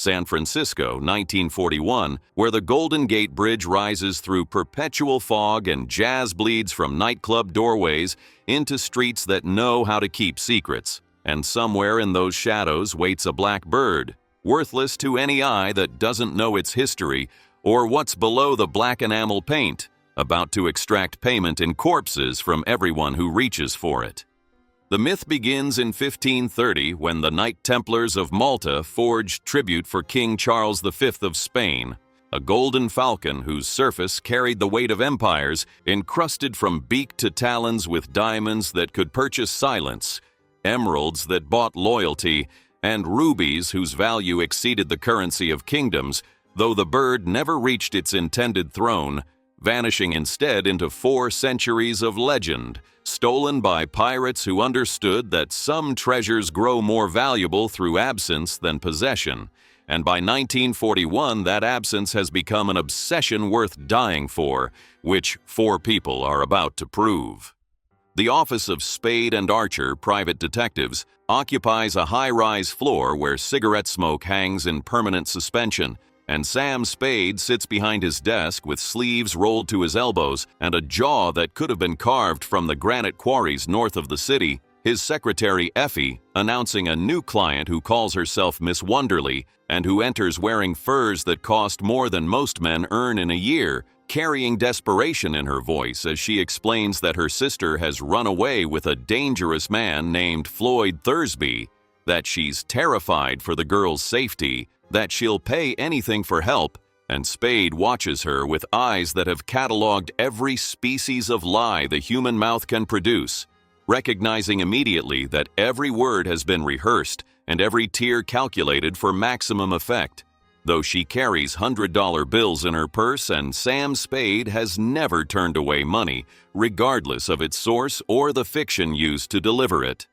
San Francisco, 1941, where the Golden Gate Bridge rises through perpetual fog and jazz bleeds from nightclub doorways into streets that know how to keep secrets. And somewhere in those shadows waits a black bird, worthless to any eye that doesn't know its history or what's below the black enamel paint, about to extract payment in corpses from everyone who reaches for it. The myth begins in 1530 when the Knight Templars of Malta forged tribute for King Charles V of Spain, a golden falcon whose surface carried the weight of empires, encrusted from beak to talons with diamonds that could purchase silence, emeralds that bought loyalty, and rubies whose value exceeded the currency of kingdoms, though the bird never reached its intended throne, vanishing instead into 4 centuries of legend, stolen by pirates who understood that some treasures grow more valuable through absence than possession, and by 1941 that absence has become an obsession worth dying for, which 4 people are about to prove. The office of Spade and Archer, private detectives, occupies a high-rise floor where cigarette smoke hangs in permanent suspension, and Sam Spade sits behind his desk with sleeves rolled to his elbows and a jaw that could have been carved from the granite quarries north of the city, his secretary Effie announcing a new client who calls herself Miss Wonderly and who enters wearing furs that cost more than most men earn in a year, carrying desperation in her voice as she explains that her sister has run away with a dangerous man named Floyd Thursby, that she's terrified for the girl's safety, that she'll pay anything for help, and Spade watches her with eyes that have cataloged every species of lie the human mouth can produce, recognizing immediately that every word has been rehearsed and every tear calculated for maximum effect. Though she carries $100 bills in her purse, and Sam Spade has never turned away money, regardless of its source or the fiction used to deliver it.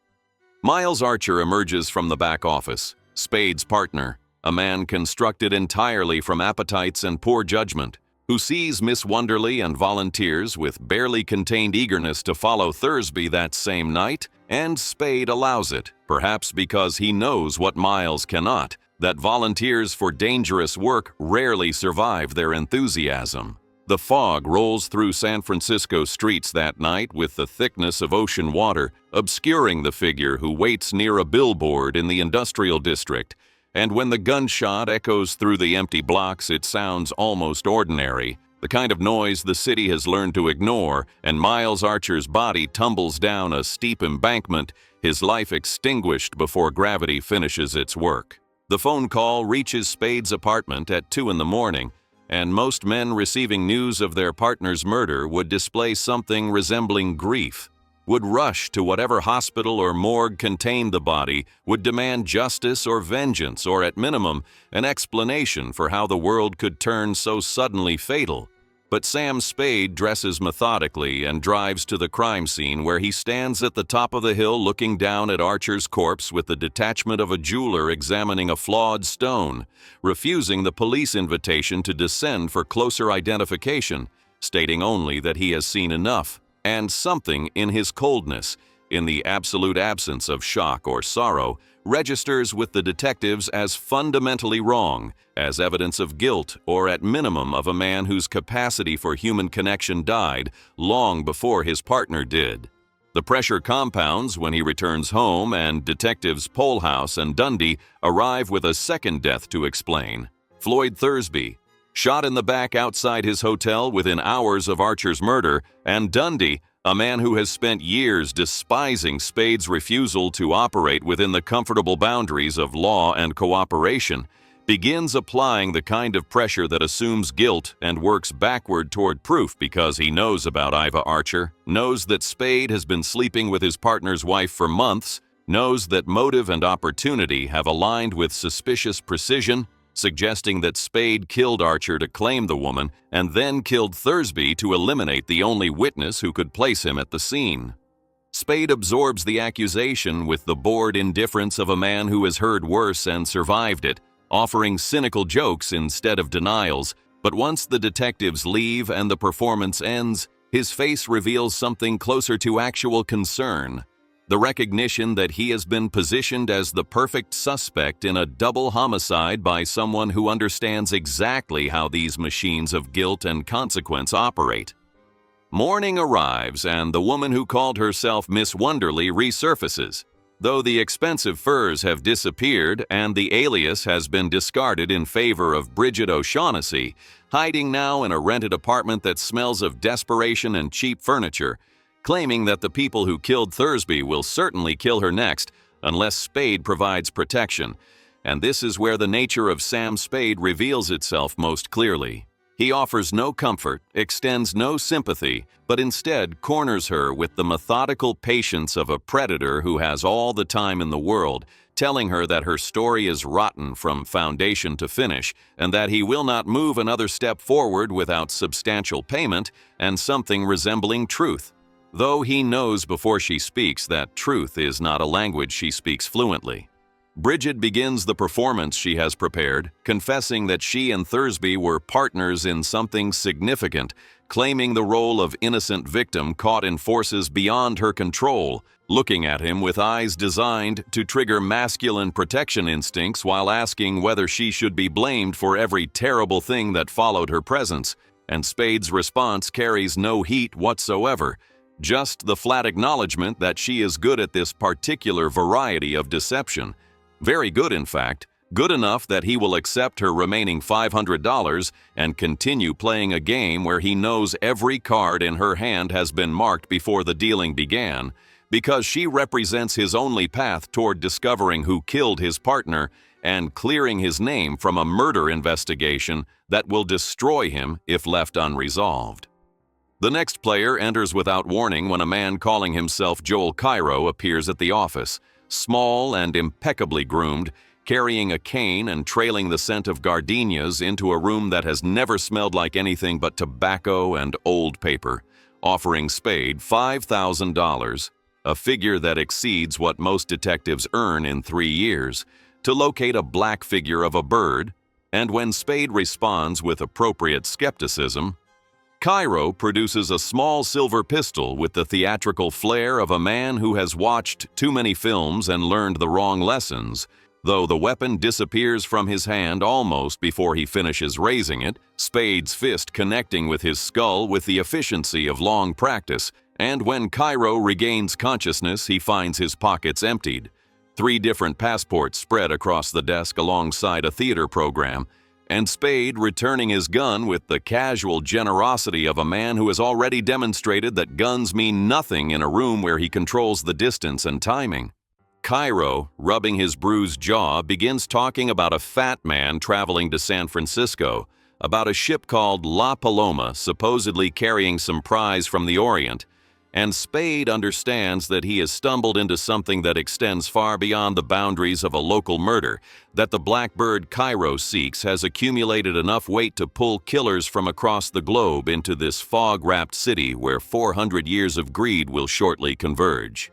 Miles Archer emerges from the back office, Spade's partner, a man constructed entirely from appetites and poor judgment, who sees Miss Wonderly and volunteers with barely contained eagerness to follow Thursby that same night, and Spade allows it, perhaps because he knows what Miles cannot, that volunteers for dangerous work rarely survive their enthusiasm. The fog rolls through San Francisco streets that night with the thickness of ocean water, obscuring the figure who waits near a billboard in the industrial district, and when the gunshot echoes through the empty blocks, it sounds almost ordinary, the kind of noise the city has learned to ignore, and Miles Archer's body tumbles down a steep embankment, his life extinguished before gravity finishes its work. The phone call reaches Spade's apartment at 2 in the morning, and most men receiving news of their partner's murder would display something resembling grief, would rush to whatever hospital or morgue contained the body, would demand justice or vengeance, or at minimum, an explanation for how the world could turn so suddenly fatal. But Sam Spade dresses methodically and drives to the crime scene, where he stands at the top of the hill looking down at Archer's corpse with the detachment of a jeweler examining a flawed stone, refusing the police invitation to descend for closer identification, stating only that he has seen enough. And something in his coldness, in the absolute absence of shock or sorrow, registers with the detectives as fundamentally wrong, as evidence of guilt or at minimum of a man whose capacity for human connection died long before his partner did. The pressure compounds when he returns home, and detectives Polehouse and Dundee arrive with a second death to explain. Floyd Thursby, shot in the back outside his hotel within hours of Archer's murder, and Dundee, a man who has spent years despising Spade's refusal to operate within the comfortable boundaries of law and cooperation, begins applying the kind of pressure that assumes guilt and works backward toward proof because he knows about Iva Archer, knows that Spade has been sleeping with his partner's wife for months, knows that motive and opportunity have aligned with suspicious precision, suggesting that Spade killed Archer to claim the woman and then killed Thursby to eliminate the only witness who could place him at the scene. Spade absorbs the accusation with the bored indifference of a man who has heard worse and survived it, offering cynical jokes instead of denials, but once the detectives leave and the performance ends, his face reveals something closer to actual concern. The recognition that he has been positioned as the perfect suspect in a double homicide by someone who understands exactly how these machines of guilt and consequence operate. Morning arrives and the woman who called herself Miss Wonderly resurfaces, though the expensive furs have disappeared and the alias has been discarded in favor of Bridget O'Shaughnessy, hiding now in a rented apartment that smells of desperation and cheap furniture, claiming that the people who killed Thursby will certainly kill her next unless Spade provides protection. And this is where the nature of Sam Spade reveals itself most clearly. He offers no comfort, extends no sympathy, but instead corners her with the methodical patience of a predator who has all the time in the world, telling her that her story is rotten from foundation to finish and that he will not move another step forward without substantial payment and something resembling truth. Though he knows before she speaks that truth is not a language she speaks fluently. Bridget begins the performance she has prepared, confessing that she and Thursby were partners in something significant, claiming the role of innocent victim caught in forces beyond her control, looking at him with eyes designed to trigger masculine protection instincts while asking whether she should be blamed for every terrible thing that followed her presence, and Spade's response carries no heat whatsoever. Just the flat acknowledgement that she is good at this particular variety of deception. Very good, in fact. Good enough that he will accept her remaining $500 and continue playing a game where he knows every card in her hand has been marked before the dealing began, because she represents his only path toward discovering who killed his partner and clearing his name from a murder investigation that will destroy him if left unresolved. The next player enters without warning when a man calling himself Joel Cairo appears at the office, small and impeccably groomed, carrying a cane and trailing the scent of gardenias into a room that has never smelled like anything but tobacco and old paper, offering Spade $5,000, a figure that exceeds what most detectives earn in 3 years, to locate a black figure of a bird, and when Spade responds with appropriate skepticism, Cairo produces a small silver pistol with the theatrical flair of a man who has watched too many films and learned the wrong lessons. Though the weapon disappears from his hand almost before he finishes raising it, Spade's fist connecting with his skull with the efficiency of long practice, and when Cairo regains consciousness, he finds his pockets emptied. 3 different passports spread across the desk alongside a theater program, and Spade returning his gun with the casual generosity of a man who has already demonstrated that guns mean nothing in a room where he controls the distance and timing. Cairo, rubbing his bruised jaw, begins talking about a fat man traveling to San Francisco, about a ship called La Paloma supposedly carrying some prize from the Orient, and Spade understands that he has stumbled into something that extends far beyond the boundaries of a local murder, that the blackbird Cairo seeks has accumulated enough weight to pull killers from across the globe into this fog-wrapped city where 400 years of greed will shortly converge.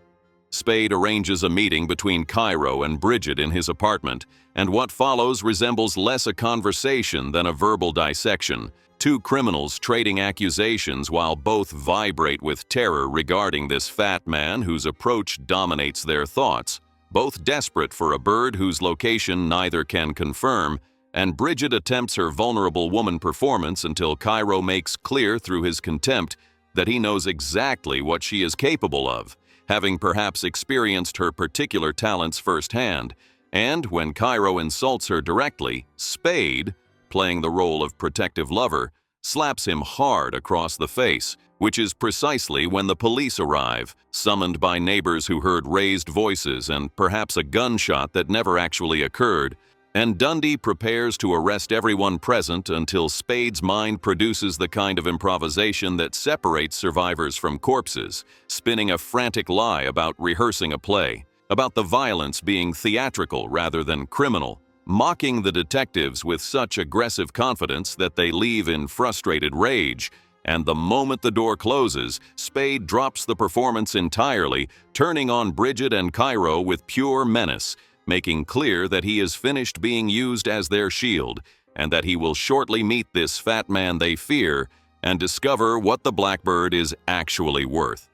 Spade arranges a meeting between Cairo and Bridget in his apartment, and what follows resembles less a conversation than a verbal dissection. 2 criminals trading accusations while both vibrate with terror regarding this fat man whose approach dominates their thoughts, both desperate for a bird whose location neither can confirm, and Bridget attempts her vulnerable woman performance until Cairo makes clear through his contempt that he knows exactly what she is capable of, having perhaps experienced her particular talents firsthand, and when Cairo insults her directly, Spade, playing the role of protective lover, slaps him hard across the face, which is precisely when the police arrive, summoned by neighbors who heard raised voices and perhaps a gunshot that never actually occurred, and Dundee prepares to arrest everyone present until Spade's mind produces the kind of improvisation that separates survivors from corpses, spinning a frantic lie about rehearsing a play, about the violence being theatrical rather than criminal, mocking the detectives with such aggressive confidence that they leave in frustrated rage, and the moment the door closes, Spade drops the performance entirely, turning on Bridget and Cairo with pure menace, making clear that he is finished being used as their shield, and that he will shortly meet this fat man they fear and discover what the blackbird is actually worth.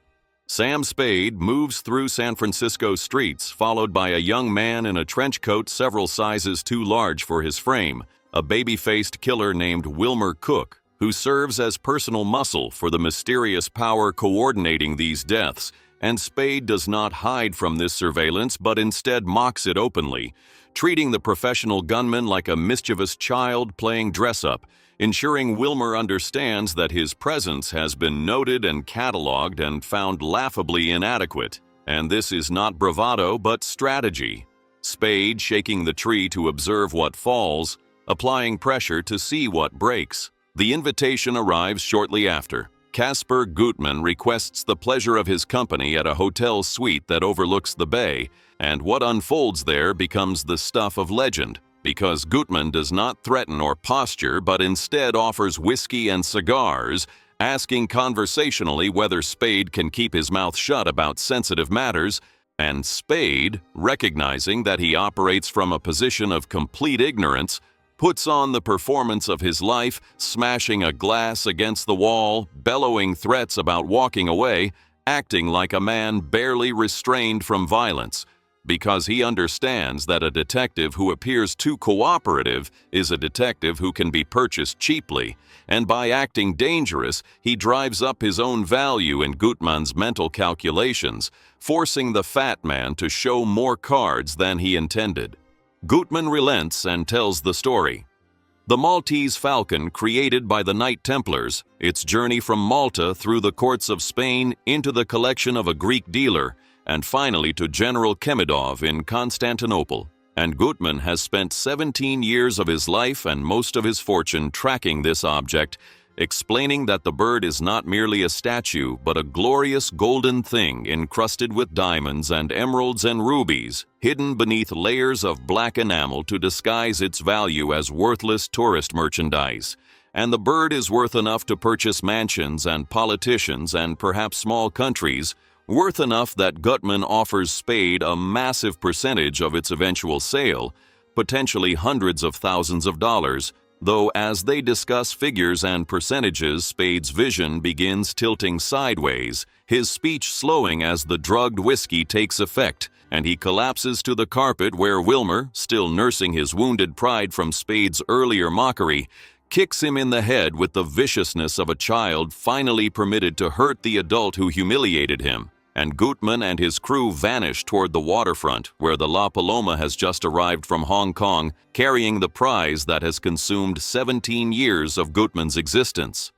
Sam Spade moves through San Francisco streets, followed by a young man in a trench coat several sizes too large for his frame, a baby-faced killer named Wilmer Cook, who serves as personal muscle for the mysterious power coordinating these deaths, and Spade does not hide from this surveillance but instead mocks it openly, treating the professional gunman like a mischievous child playing dress-up, ensuring Wilmer understands that his presence has been noted and cataloged and found laughably inadequate. And this is not bravado but strategy. Spade shaking the tree to observe what falls, applying pressure to see what breaks. The invitation arrives shortly after. Casper Gutman requests the pleasure of his company at a hotel suite that overlooks the bay, and what unfolds there becomes the stuff of legend, because Gutman does not threaten or posture but instead offers whiskey and cigars, asking conversationally whether Spade can keep his mouth shut about sensitive matters, and Spade, recognizing that he operates from a position of complete ignorance, puts on the performance of his life, smashing a glass against the wall, bellowing threats about walking away, acting like a man barely restrained from violence, because he understands that a detective who appears too cooperative is a detective who can be purchased cheaply, and by acting dangerous, he drives up his own value in Gutman's mental calculations, forcing the fat man to show more cards than he intended. Gutman relents and tells the story. The Maltese Falcon, created by the Knight Templars, its journey from Malta through the courts of Spain into the collection of a Greek dealer, and finally to General Kemidov in Constantinople. And Gutman has spent 17 years of his life and most of his fortune tracking this object, explaining that the bird is not merely a statue but a glorious golden thing encrusted with diamonds and emeralds and rubies, hidden beneath layers of black enamel to disguise its value as worthless tourist merchandise. And the bird is worth enough to purchase mansions and politicians and perhaps small countries, worth enough that Gutman offers Spade a massive percentage of its eventual sale, potentially hundreds of thousands of dollars, though as they discuss figures and percentages, Spade's vision begins tilting sideways, his speech slowing as the drugged whiskey takes effect, and he collapses to the carpet where Wilmer, still nursing his wounded pride from Spade's earlier mockery, kicks him in the head with the viciousness of a child finally permitted to hurt the adult who humiliated him. And Gutman and his crew vanish toward the waterfront, where the La Paloma has just arrived from Hong Kong, carrying the prize that has consumed 17 years of Gutman's existence.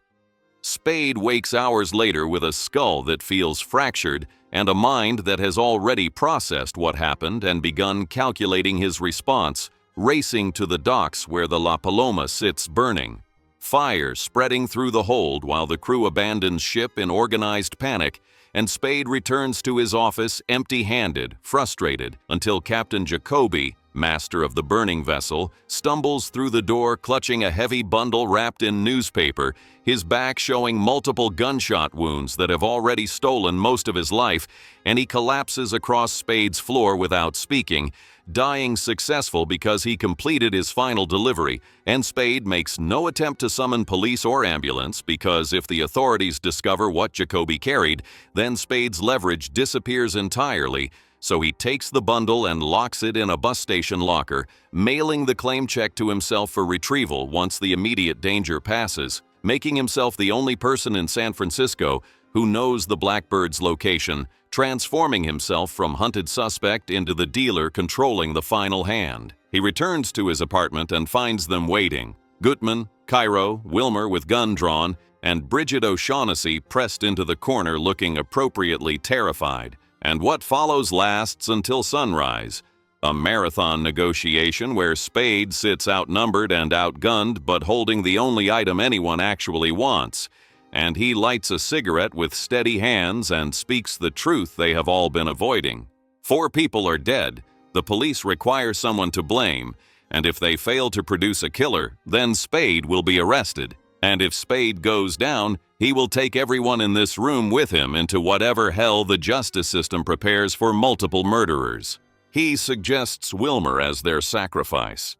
Spade wakes hours later with a skull that feels fractured and a mind that has already processed what happened and begun calculating his response, racing to the docks where the La Paloma sits burning. Fire spreading through the hold while the crew abandons ship in organized panic, and Spade returns to his office empty-handed, frustrated, until Captain Jacoby, master of the burning vessel, stumbles through the door clutching a heavy bundle wrapped in newspaper, his back showing multiple gunshot wounds that have already stolen most of his life, and he collapses across Spade's floor without speaking, dying successful because he completed his final delivery, and Spade makes no attempt to summon police or ambulance because if the authorities discover what Jacoby carried, then Spade's leverage disappears entirely, so he takes the bundle and locks it in a bus station locker, mailing the claim check to himself for retrieval once the immediate danger passes, making himself the only person in San Francisco who knows the Blackbird's location, transforming himself from hunted suspect into the dealer controlling the final hand. He returns to his apartment and finds them waiting. Gutman, Cairo, Wilmer with gun drawn, and Bridget O'Shaughnessy pressed into the corner looking appropriately terrified. And what follows lasts until sunrise. A marathon negotiation where Spade sits outnumbered and outgunned but holding the only item anyone actually wants. And he lights a cigarette with steady hands and speaks the truth they have all been avoiding. 4 people are dead. The police require someone to blame, and if they fail to produce a killer, then Spade will be arrested. And if Spade goes down, he will take everyone in this room with him into whatever hell the justice system prepares for multiple murderers. He suggests Wilmer as their sacrifice.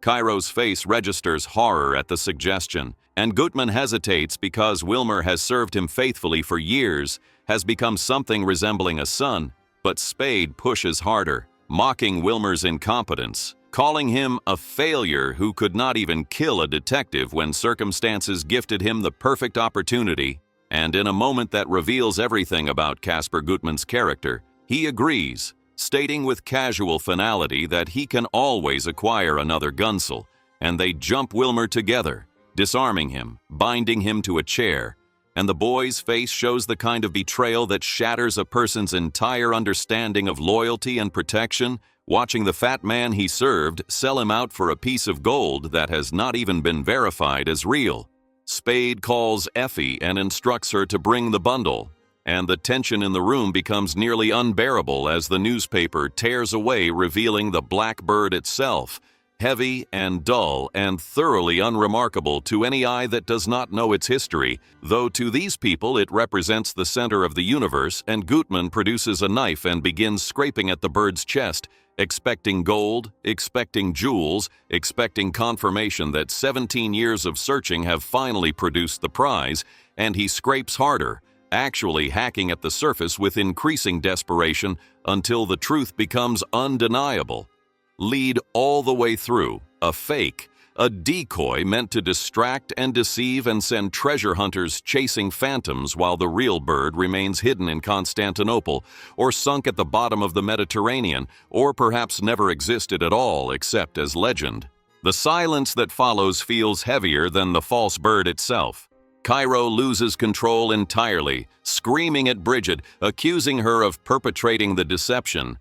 Cairo's face registers horror at the suggestion, and Gutman hesitates because Wilmer has served him faithfully for years, has become something resembling a son, but Spade pushes harder, mocking Wilmer's incompetence, calling him a failure who could not even kill a detective when circumstances gifted him the perfect opportunity, and in a moment that reveals everything about Caspar Gutman's character, he agrees, stating with casual finality that he can always acquire another Gunsel, and they jump Wilmer together, disarming him, binding him to a chair, and the boy's face shows the kind of betrayal that shatters a person's entire understanding of loyalty and protection, watching the fat man he served sell him out for a piece of gold that has not even been verified as real. Spade calls Effie and instructs her to bring the bundle, and the tension in the room becomes nearly unbearable as the newspaper tears away, revealing the black bird itself, heavy and dull and thoroughly unremarkable to any eye that does not know its history, though to these people it represents the center of the universe, and Gutman produces a knife and begins scraping at the bird's chest, expecting gold, expecting jewels, expecting confirmation that 17 years of searching have finally produced the prize, and he scrapes harder, actually hacking at the surface with increasing desperation until the truth becomes undeniable. Lead all the way through, a fake, a decoy meant to distract and deceive and send treasure hunters chasing phantoms while the real bird remains hidden in Constantinople, or sunk at the bottom of the Mediterranean, or perhaps never existed at all except as legend. The silence that follows feels heavier than the false bird itself. Cairo loses control entirely, screaming at Bridget, accusing her of perpetrating the deception.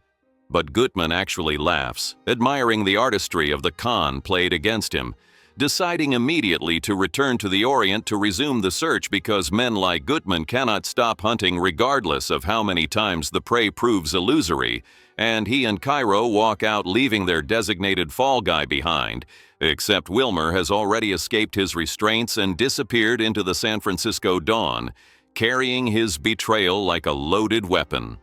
But Gutman actually laughs, admiring the artistry of the con played against him, deciding immediately to return to the Orient to resume the search because men like Gutman cannot stop hunting regardless of how many times the prey proves illusory, and he and Cairo walk out leaving their designated fall guy behind, except Wilmer has already escaped his restraints and disappeared into the San Francisco dawn, carrying his betrayal like a loaded weapon.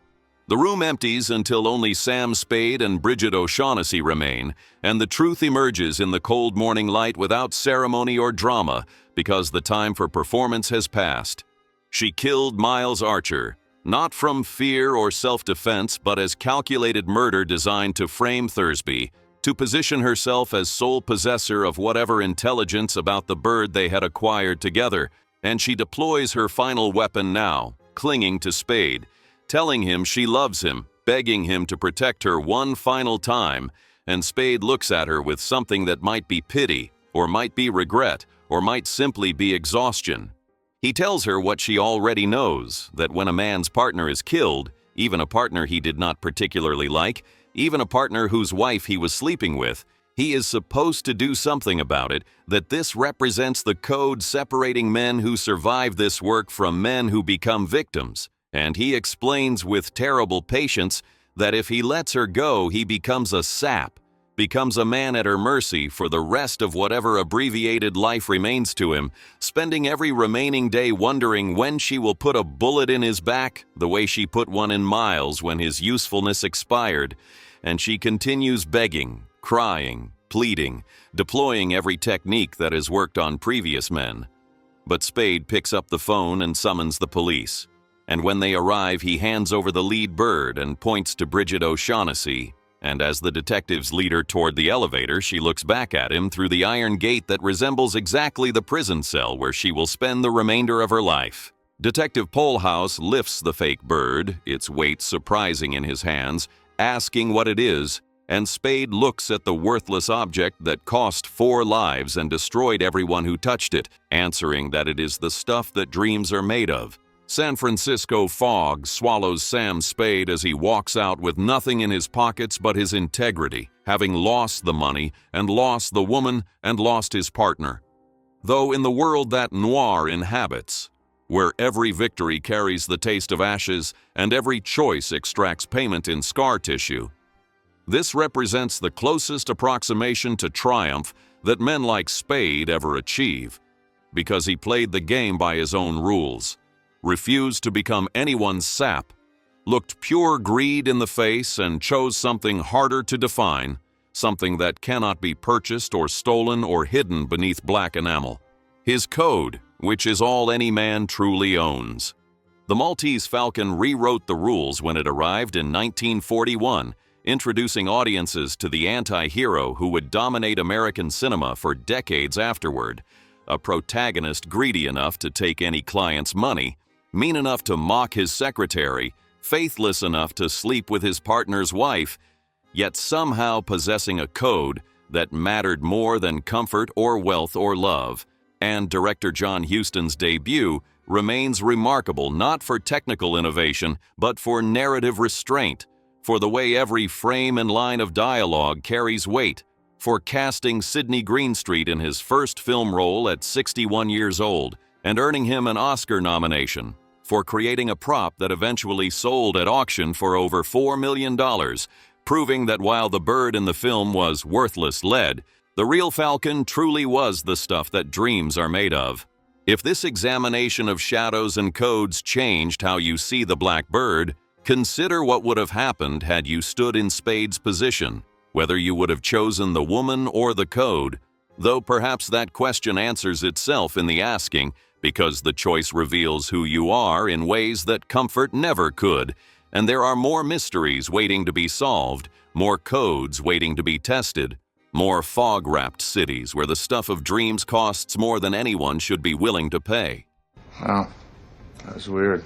The room empties until only Sam Spade and Bridget O'Shaughnessy remain, and the truth emerges in the cold morning light without ceremony or drama because the time for performance has passed. She killed Miles Archer, not from fear or self-defense, but as calculated murder designed to frame Thursby, to position herself as sole possessor of whatever intelligence about the bird they had acquired together, and she deploys her final weapon now, clinging to Spade, telling him she loves him, begging him to protect her one final time, and Spade looks at her with something that might be pity, or might be regret, or might simply be exhaustion. He tells her what she already knows, that when a man's partner is killed, even a partner he did not particularly like, even a partner whose wife he was sleeping with, he is supposed to do something about it, that this represents the code separating men who survive this work from men who become victims. And he explains with terrible patience that if he lets her go, he becomes a sap, becomes a man at her mercy for the rest of whatever abbreviated life remains to him, spending every remaining day wondering when she will put a bullet in his back, the way she put one in Miles when his usefulness expired. And she continues begging, crying, pleading, deploying every technique that has worked on previous men. But Spade picks up the phone and summons the police. And when they arrive, he hands over the lead bird and points to Bridget O'Shaughnessy, and as the detectives lead her toward the elevator, she looks back at him through the iron gate that resembles exactly the prison cell where she will spend the remainder of her life. Detective Polhouse lifts the fake bird, its weight surprising in his hands, asking what it is, and Spade looks at the worthless object that cost 4 lives and destroyed everyone who touched it, answering that it is the stuff that dreams are made of. San Francisco fog swallows Sam Spade as he walks out with nothing in his pockets but his integrity, having lost the money and lost the woman and lost his partner. Though in the world that Noir inhabits, where every victory carries the taste of ashes and every choice extracts payment in scar tissue, this represents the closest approximation to triumph that men like Spade ever achieve, because he played the game by his own rules, refused to become anyone's sap, looked pure greed in the face and chose something harder to define, something that cannot be purchased or stolen or hidden beneath black enamel. His code, which is all any man truly owns. The Maltese Falcon rewrote the rules when it arrived in 1941, introducing audiences to the anti-hero who would dominate American cinema for decades afterward, a protagonist greedy enough to take any client's money, mean enough to mock his secretary, faithless enough to sleep with his partner's wife, yet somehow possessing a code that mattered more than comfort or wealth or love. And director John Huston's debut remains remarkable not for technical innovation, but for narrative restraint, for the way every frame and line of dialogue carries weight, for casting Sidney Greenstreet in his first film role at 61 years old and earning him an Oscar nomination, for creating a prop that eventually sold at auction for over $4 million, proving that while the bird in the film was worthless lead, the real falcon truly was the stuff that dreams are made of. If this examination of shadows and codes changed how you see the black bird, consider what would have happened had you stood in Spade's position, whether you would have chosen the woman or the code, though perhaps that question answers itself in the asking, because the choice reveals who you are in ways that comfort never could, and there are more mysteries waiting to be solved, more codes waiting to be tested, more fog-wrapped cities where the stuff of dreams costs more than anyone should be willing to pay. Wow, that was weird.